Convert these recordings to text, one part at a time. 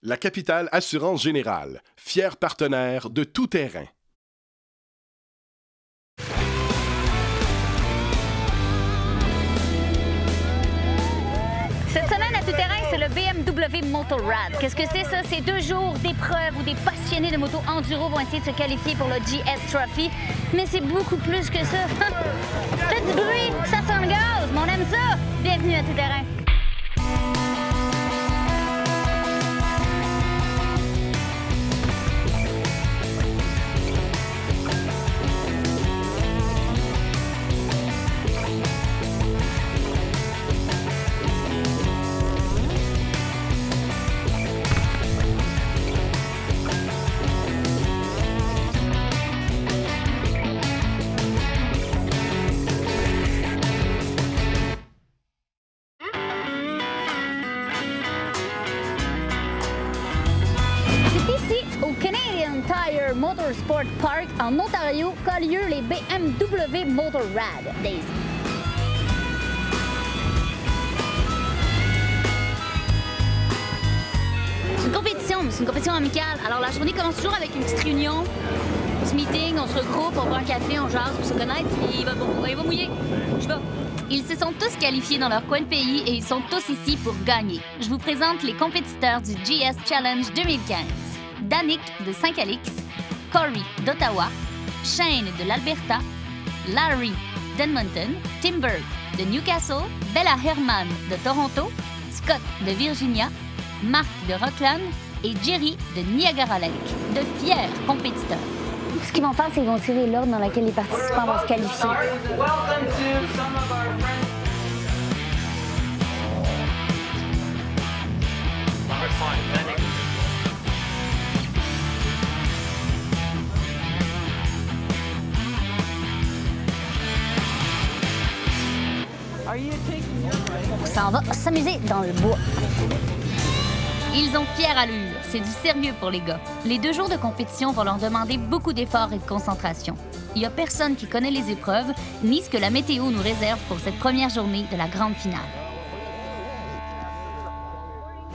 La capitale Assurance Générale, fier partenaire de tout terrain. Cette semaine à tout terrain, c'est le BMW Motorrad. Qu'est-ce que c'est ça? C'est 2 jours d'épreuves où des passionnés de moto enduro vont essayer de se qualifier pour le GS Trophy. Mais c'est beaucoup plus que ça. Faites du bruit, ça sent le gaz, mais on aime ça. Bienvenue à tout terrain. Motorsport Park en Ontario qu'a lieu les BMW Motorrad Days. C'est une compétition amicale. Alors la journée commence toujours avec une petite réunion, un petit meeting, on se regroupe, on prend un café, on jase pour se connaître et il va mouiller. Je vais. Ils se sont tous qualifiés dans leur coin de pays et ils sont tous ici pour gagner. Je vous présente les compétiteurs du GS Challenge 2015. Danick de Saint-Calix, Corey d'Ottawa, Shane de l'Alberta, Larry d'Edmonton, Timber de Newcastle, Bella Herman de Toronto, Scott de Virginia, Mark de Rockland et Jerry de Niagara Lake, de fiers compétiteurs. Ce qu'ils vont faire, c'est qu'ils vont tirer l'ordre dans lequel les participants vont se qualifier. On s'en va s'amuser dans le bois. Ils ont fière allure. C'est du sérieux pour les gars. Les 2 jours de compétition vont leur demander beaucoup d'efforts et de concentration. Il n'y a personne qui connaît les épreuves, ni ce que la météo nous réserve pour cette première journée de la grande finale.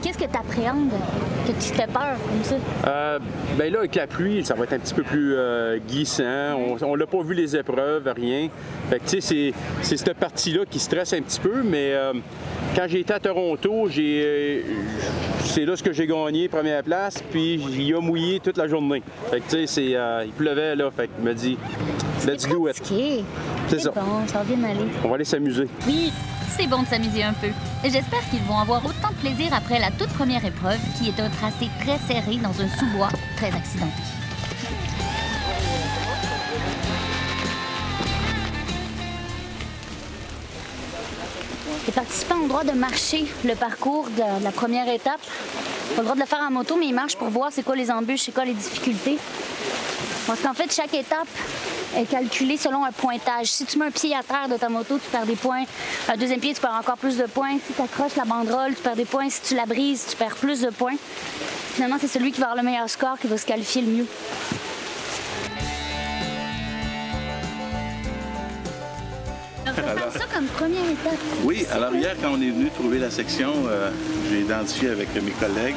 Qu'est-ce que tu appréhendes, que tu te fais peur comme ça? Bien là, avec la pluie, ça va être un petit peu plus glissant. On l'a pas vu les épreuves, rien. Fait que tu sais, c'est cette partie-là qui stresse un petit peu, mais quand j'ai été à Toronto, c'est là ce que j'ai gagné, première place, puis il a mouillé toute la journée. Fait que tu sais, il pleuvait là, fait qu'il m'a dit « Let's do it ». C'est ça. Bon, ça va bien aller. On va aller s'amuser. Oui, c'est bon de s'amuser un peu. J'espère qu'ils vont avoir autant de plaisir après la toute première épreuve, qui est un tracé très serré dans un sous-bois très accidenté. Les participants ont le droit de marcher le parcours de la première étape. Ils ont le droit de le faire en moto, mais ils marchent pour voir c'est quoi les embûches, c'est quoi les difficultés. Parce qu'en fait, chaque étape est calculée selon un pointage. Si tu mets un pied à terre de ta moto, tu perds des points. Un deuxième pied, tu perds encore plus de points. Si tu accroches la banderole, tu perds des points. Si tu la brises, tu perds plus de points. Finalement, c'est celui qui va avoir le meilleur score qui va se qualifier le mieux. On va faire ça comme première étape. Oui, alors hier, quand on est venu trouver la section, j'ai identifié avec mes collègues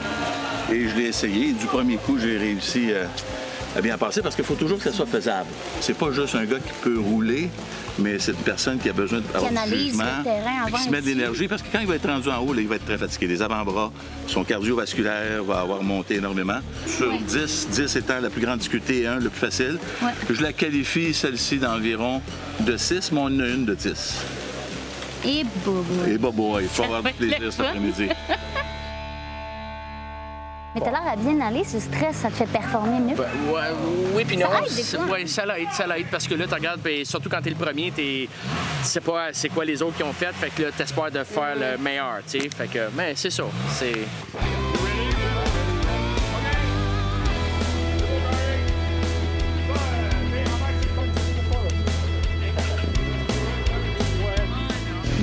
et je l'ai essayé. Du premier coup, j'ai réussi à bien passer parce qu'il faut toujours que ça soit faisable. C'est pas juste un gars qui peut rouler, mais c'est une personne qui a besoin d'avoir du jugement, qui se met de l'énergie, parce que quand il va être rendu en haut, là, il va être très fatigué. Les avant-bras, son cardiovasculaire va avoir monté énormément. Sur 10, 10 étant la plus grande difficulté et 1 le plus facile, je la qualifie, celle-ci, d'environ de 6, mais on en a une de 10. Et bobo. Et bobo, il faut avoir du plaisir cet après-midi. Mais t'as l'air à bien aller, ce stress, ça te fait performer mieux. Ben, oui, puis non. Ouais, ça l'aide, parce que là, tu regardes, surtout quand t'es le premier, tu sais pas c'est quoi les autres qui ont fait, fait que là, t'espères de faire le meilleur, tu sais. Fait que, mais c'est ça, c'est...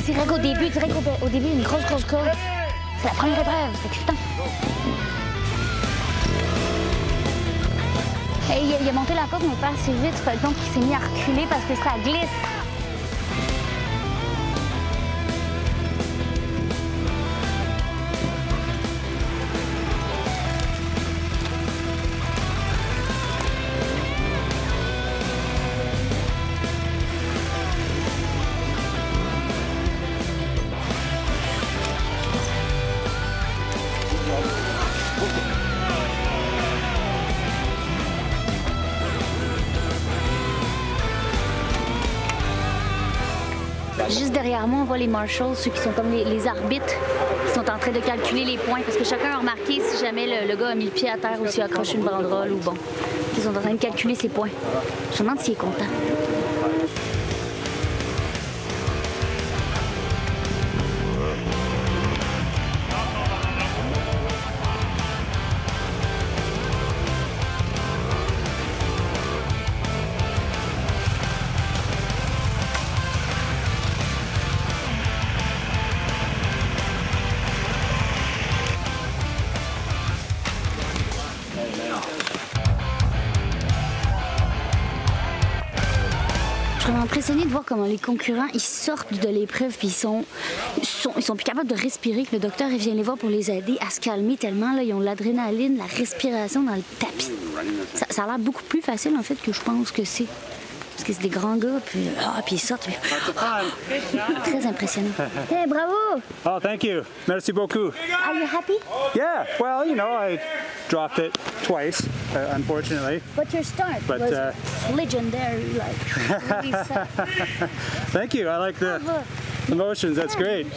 Dirais qu'au début, une grosse courbe. C'est la première épreuve, c'est excitant. Et il a monté la côte, mais pas assez vite. Fait donc il s'est mis à reculer parce que ça glisse. Juste derrière moi, on voit les marshals, ceux qui sont comme les arbitres, qui sont en train de calculer les points. Parce que chacun a remarqué si jamais le gars a mis le pied à terre ou s'il a accroché une banderole ou bon. Ils sont en train de calculer ses points. Je me demande s'il est content. Je suis impressionnée de voir comment les concurrents ils sortent de l'épreuve puis ils sont plus capables de respirer. Le docteur il vient les voir pour les aider à se calmer tellement là, ils ont l'adrénaline, la respiration dans le tapis. Ça a l'air beaucoup plus facile en fait que je pense que c'est. Parce que c'est des grands gars, puis ils sortent. Puis, très impressionnant. Hey, bravo! Oh, thank you. Merci beaucoup. Are you happy? Yeah, well, you know, I dropped it twice, unfortunately. But your start But, was legendary, like really sad. Thank you. I like the emotions. That's great.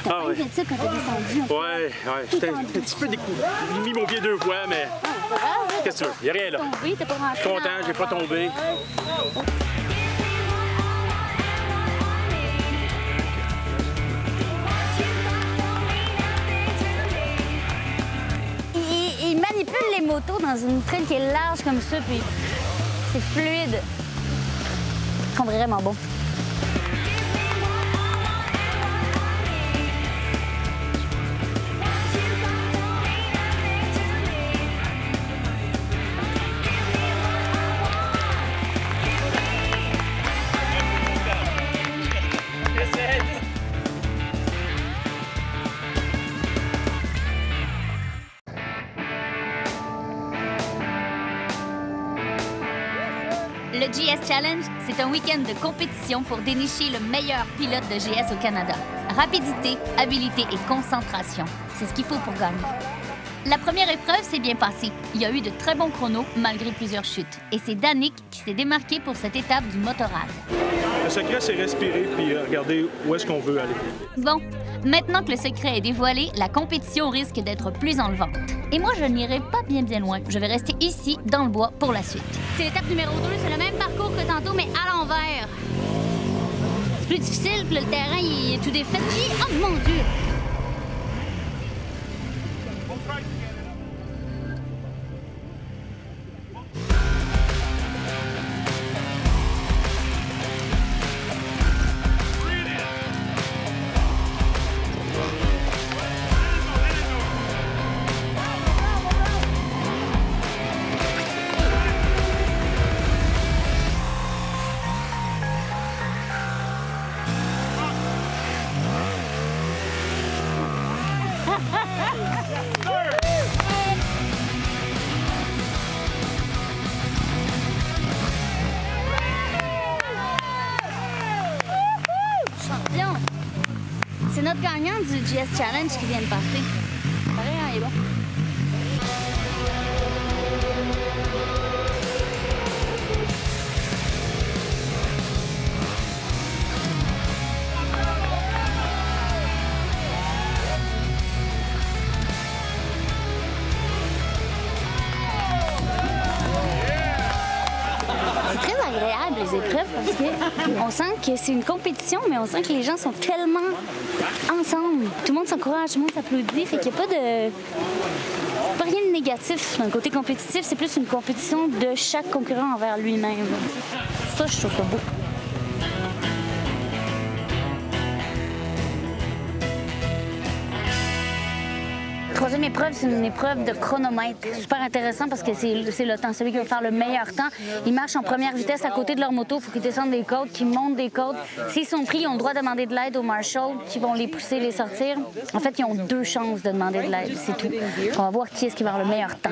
T'as pas fait ça quand t'es descendu? Ouais, j'étais un petit peu découvert. J'ai mis mon pied 2 fois, mais qu'est-ce que tu veux? Y'a rien là. Tombé, t'es pas rentré. Content, j'ai pas tombé. Il manipule les motos dans une traîne qui est large comme ça, puis c'est fluide. Ils sont vraiment bons. Le GS Challenge, c'est un week-end de compétition pour dénicher le meilleur pilote de GS au Canada. Rapidité, habileté et concentration, c'est ce qu'il faut pour gagner. La première épreuve s'est bien passée. Il y a eu de très bons chronos malgré plusieurs chutes. Et c'est Danick qui s'est démarqué pour cette étape du motorrad. Le secret, c'est respirer puis regarder où est-ce qu'on veut aller. Bon, maintenant que le secret est dévoilé, la compétition risque d'être plus enlevante. Et moi, je n'irai pas bien loin. Je vais rester ici, dans le bois, pour la suite. C'est l'étape numéro 2, c'est le même parcours que tantôt, mais à l'envers. C'est plus difficile, puis le terrain, il est tout défait. Oh mon Dieu! Champion! C'est notre gagnant du GS Challenge qui vient de passer. Pareil, hein, il est bon. Les épreuves parce qu'on sent que c'est une compétition, mais on sent que les gens sont tellement ensemble. Tout le monde s'encourage, tout le monde s'applaudit. Fait qu'il n'y a pas rien de négatif d'un côté compétitif. C'est plus une compétition de chaque concurrent envers lui-même. Ça, je trouve ça beau. Troisième épreuve, c'est une épreuve de chronomètre. Super intéressant parce que c'est le temps. Celui qui va faire le meilleur temps, ils marchent en première vitesse à côté de leur moto. Il faut qu'ils descendent des côtes, qu'ils montent des côtes. S'ils sont pris, ils ont le droit de demander de l'aide aux marshals qui vont les pousser, les sortir. En fait, ils ont 2 chances de demander de l'aide. C'est tout. On va voir qui est-ce qui va avoir le meilleur temps.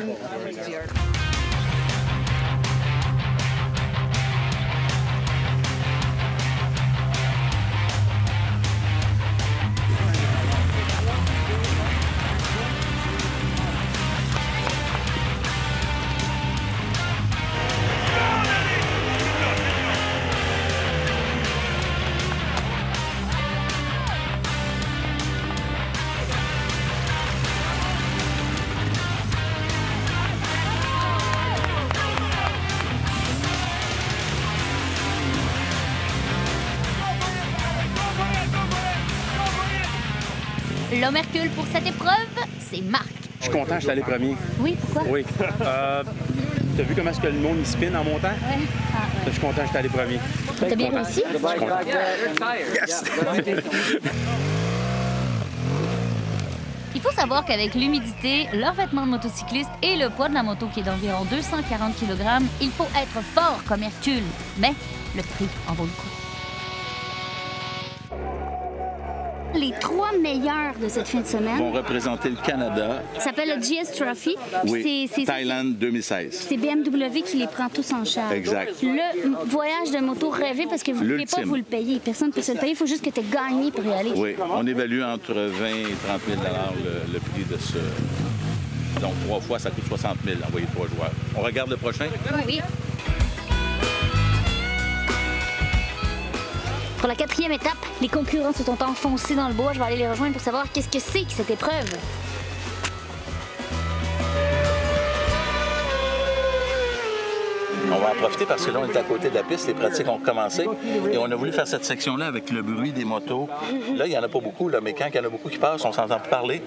L'homme Hercule pour cette épreuve, c'est Marc. Je suis content, je suis allé premier. Oui, pourquoi? Oui. T'as vu comment est-ce que le monde il spin en montant? Oui. Je suis content, je suis allé premier. T'as bien réussi? Je suis content. Yes! Il faut savoir qu'avec l'humidité, leurs vêtements de motocycliste et le poids de la moto qui est d'environ 240 kg, il faut être fort comme Hercule. Mais le prix en vaut le coup. Les 3 meilleurs de cette fin de semaine Vont représenter le Canada. ça s'appelle le GS Trophy. Oui, C'est Thaïlande 2016. c'est BMW qui les prend tous en charge. Exact. Le voyage de moto rêvé parce que vous ne pouvez pas L'ultime. vous le payer. Personne ne peut se le payer. Il faut juste que tu aies gagné pour y aller. Oui, on évalue entre 20 et 30 000 le prix de ce... Donc, 3 fois, ça coûte 60 000 envoyer 3 joueurs. On regarde le prochain? Oui. Pour la 4e étape, les concurrents se sont enfoncés dans le bois. Je vais aller les rejoindre pour savoir qu'est-ce que c'est que cette épreuve. On va en profiter parce que là, on est à côté de la piste. Les pratiques ont commencé et on a voulu faire cette section-là avec le bruit des motos. Là, il n'y en a pas beaucoup, là, mais quand il y en a beaucoup qui passent, on s'entend plus parler.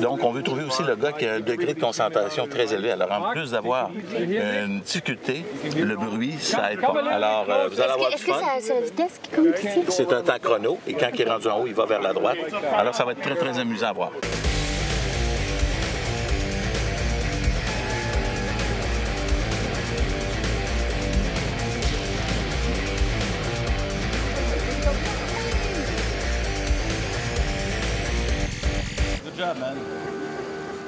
Donc, on veut trouver aussi le gars qui a un degré de concentration très élevé. Alors, en plus d'avoir une difficulté, le bruit, ça aide pas. Alors, vous allez avoir du Est-ce que fun. c'est la vitesse qui compte ici? C'est un temps chrono et quand il est rendu en haut, il va vers la droite. Alors, ça va être très, très amusant à voir.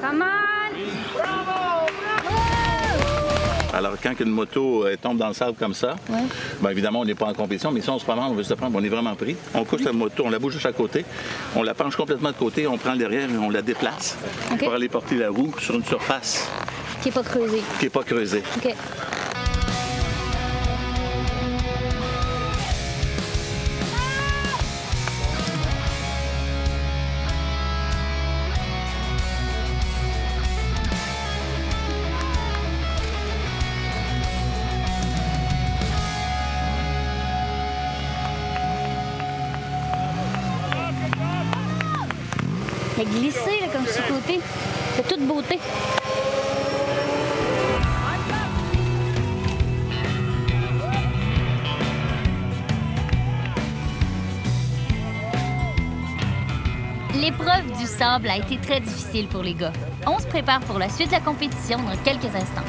Come on! Alors, quand une moto tombe dans le sable comme ça, bien évidemment, on n'est pas en compétition, mais si on se promène, on veut se prendre, on est vraiment pris. On couche la moto, on la bouge de chaque côté, on la penche complètement de côté, on prend le derrière et on la déplace pour aller porter la roue sur une surface Qui n'est pas creusé. qui n'est pas creusée. OK. Elle a glissé là, comme sur le côté. C'est toute beauté. L'épreuve du sable a été très difficile pour les gars. On se prépare pour la suite de la compétition dans quelques instants.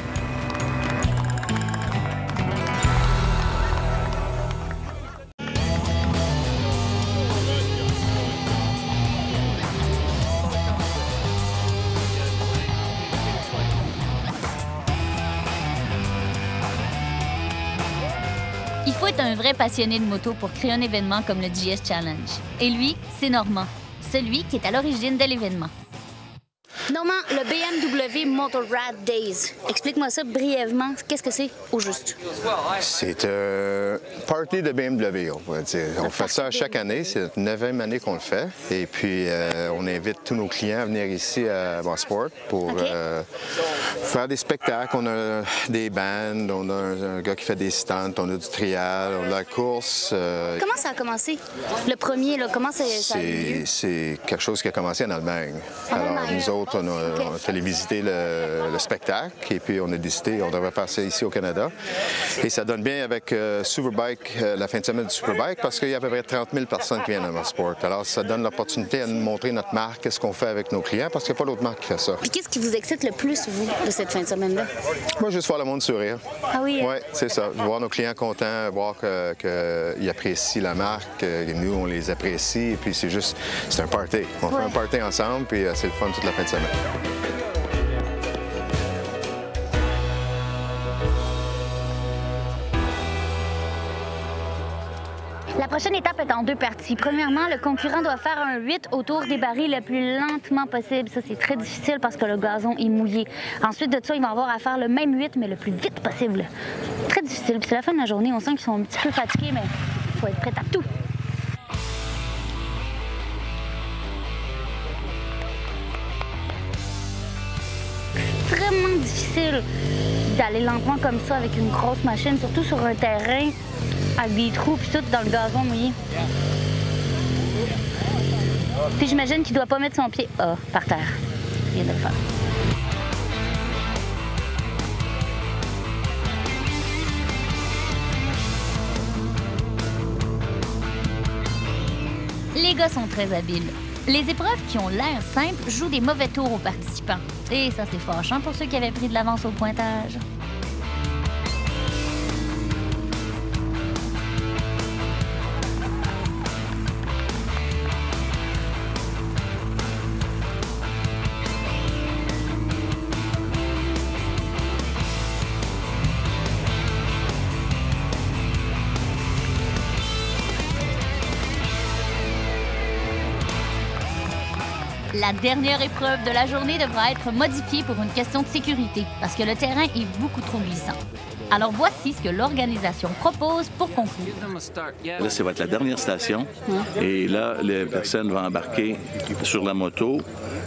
Il faut être un vrai passionné de moto pour créer un événement comme le GS Challenge. Et lui, c'est Normand, celui qui est à l'origine de l'événement. Normand, le BMW Motorrad Days. Explique-moi ça brièvement. Qu'est-ce que c'est au juste? C'est un party de BMW, on pourrait dire. On fait ça chaque année. C'est notre 9e année qu'on le fait. Et puis, on invite tous nos clients à venir ici à Mosport pour faire des spectacles. On a des bands, on a un gars qui fait des stunts, on a du trial, on a la course. Comment ça a commencé? Le premier, là, comment ça a eu lieu? C'est quelque chose qui a commencé en Allemagne. En Alors, Allemagne. nous autres, on a fait visiter le spectacle et puis on a décidé on devrait faire ça ici au Canada. Et ça donne bien avec Superbike, la fin de semaine du Superbike, parce qu'il y a à peu près 30 000 personnes qui viennent à Mosport. Alors, ça donne l'opportunité à nous montrer notre marque, qu'est-ce qu'on fait avec nos clients, parce qu'il n'y a pas d'autre marque qui fait ça. Puis qu'est-ce qui vous excite le plus, vous, de cette fin de semaine-là? Moi, juste voir le monde sourire. Ah oui? Oui, c'est ça. Voir nos clients contents, voir qu'ils apprécient la marque, et nous, on les apprécie. Et puis, c'est un party. On fait un party ensemble, puis c'est le fun toute la fin de semaine. La prochaine étape est en 2 parties. Premièrement, le concurrent doit faire un 8 autour des barils le plus lentement possible. Ça, c'est très difficile parce que le gazon est mouillé. Ensuite de ça, ils vont avoir à faire le même 8, mais le plus vite possible. Très difficile. Puis c'est la fin de la journée. On sent qu'ils sont un petit peu fatigués, mais il faut être prêt à tout. Extrêmement difficile d'aller lentement comme ça avec une grosse machine, surtout sur un terrain avec des trous puis tout dans le gazon mouillé. Puis j'imagine qu'il doit pas mettre son pied par terre. Il vient de le faire. Les gars sont très habiles. Les épreuves qui ont l'air simples jouent des mauvais tours aux participants. Et ça, c'est fâchant pour ceux qui avaient pris de l'avance au pointage. La dernière épreuve de la journée devra être modifiée pour une question de sécurité, parce que le terrain est beaucoup trop glissant. Alors voici ce que l'organisation propose pour conclure. Là, ça va être la dernière station. Et là, la personne va embarquer sur la moto,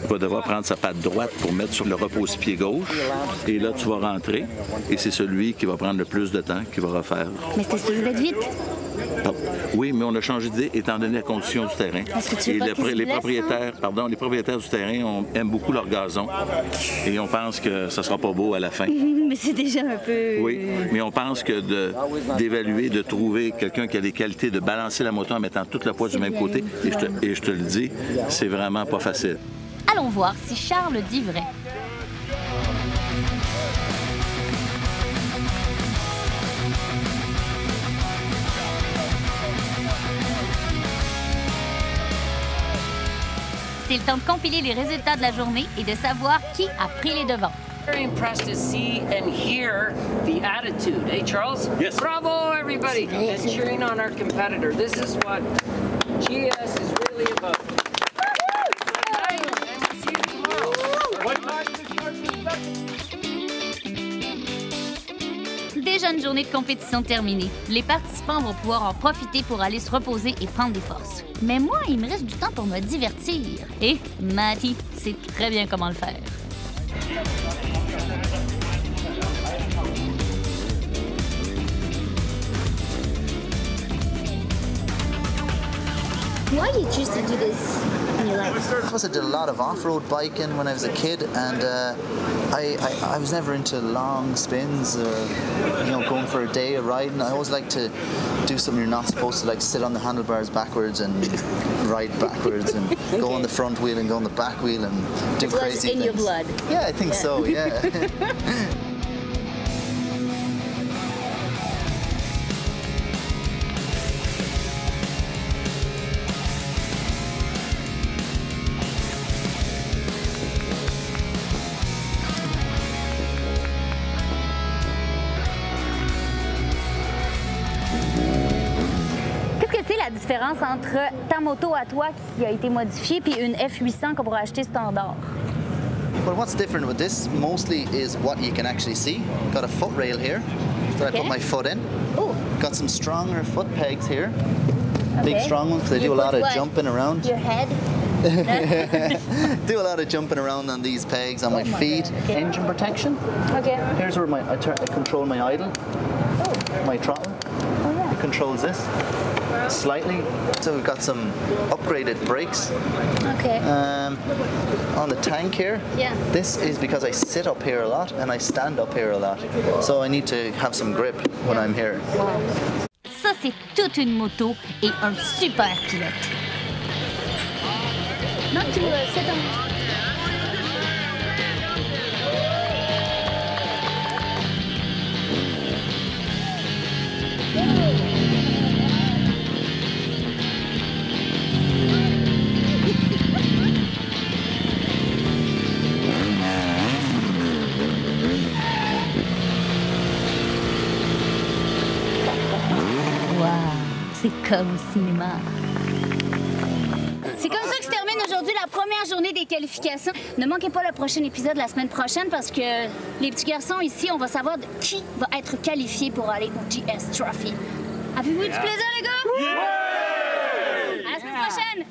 va devoir prendre sa patte droite pour mettre sur le repose-pied gauche. Et là, tu vas rentrer. Et c'est celui qui va prendre le plus de temps qui va refaire. Mais c'était supposé d'être vite. Oui, mais on a changé d'idée étant donné la condition du terrain. Et les propriétaires du terrain aiment beaucoup leur gazon. Et on pense que ça sera pas beau à la fin. Mais c'est déjà un peu... Oui, mais on pense que d'évaluer, de trouver quelqu'un qui a les qualités de balancer la moto en mettant tout le poids du même côté, et je te le dis, c'est vraiment pas facile. Allons voir si Charles dit vrai. C'est le temps de compiler les résultats de la journée et de savoir qui a pris les devants. Very impressed to see and hear the attitude. Hey, Charles? Yes. Bravo, everybody. And cheering on our competitor. This is what GS is really about. Déjà une journée de compétition terminée. Les participants vont pouvoir en profiter pour aller se reposer et prendre des forces. Mais moi, il me reste du temps pour me divertir. Et Matty sait très bien comment le faire. Why did you choose to do this in your life? Because I did a lot of off-road biking when I was a kid, and I was never into long spins or going for a day of riding. I always like to do something you're not supposed to, like sit on the handlebars backwards and ride backwards and go on the front wheel and go on the back wheel and do crazy things. In your blood. Yeah, I think so. Yeah. La différence entre ta moto à toi qui a été modifiée puis une F800 qu'on pourrait acheter standard? Well, what's different with this mostly is what you can actually see. Got a foot rail here that I put my foot in. Oh. Got some stronger foot pegs here. Big strong ones because I do a lot of jumping around. Your head? Do a lot of jumping around on these pegs on my feet. Okay. Engine protection. Okay. Here's where I control my idle, my throttle. Oh, yeah. It controls this slightly. So we've got some upgraded brakes. Okay. On the tank here, this is because I sit up here a lot and I stand up here a lot. So I need to have some grip when I'm here. Wow. Ça, c'est toute une moto et un super pilote. Non, tu c'est dans... C'est comme au cinéma. C'est comme ça que se termine aujourd'hui la première journée des qualifications. Ne manquez pas le prochain épisode la semaine prochaine parce que les petits garçons ici, on va savoir qui va être qualifié pour aller au GS Trophy. Avez-vous eu du plaisir, les gars? Yeah! À la semaine prochaine!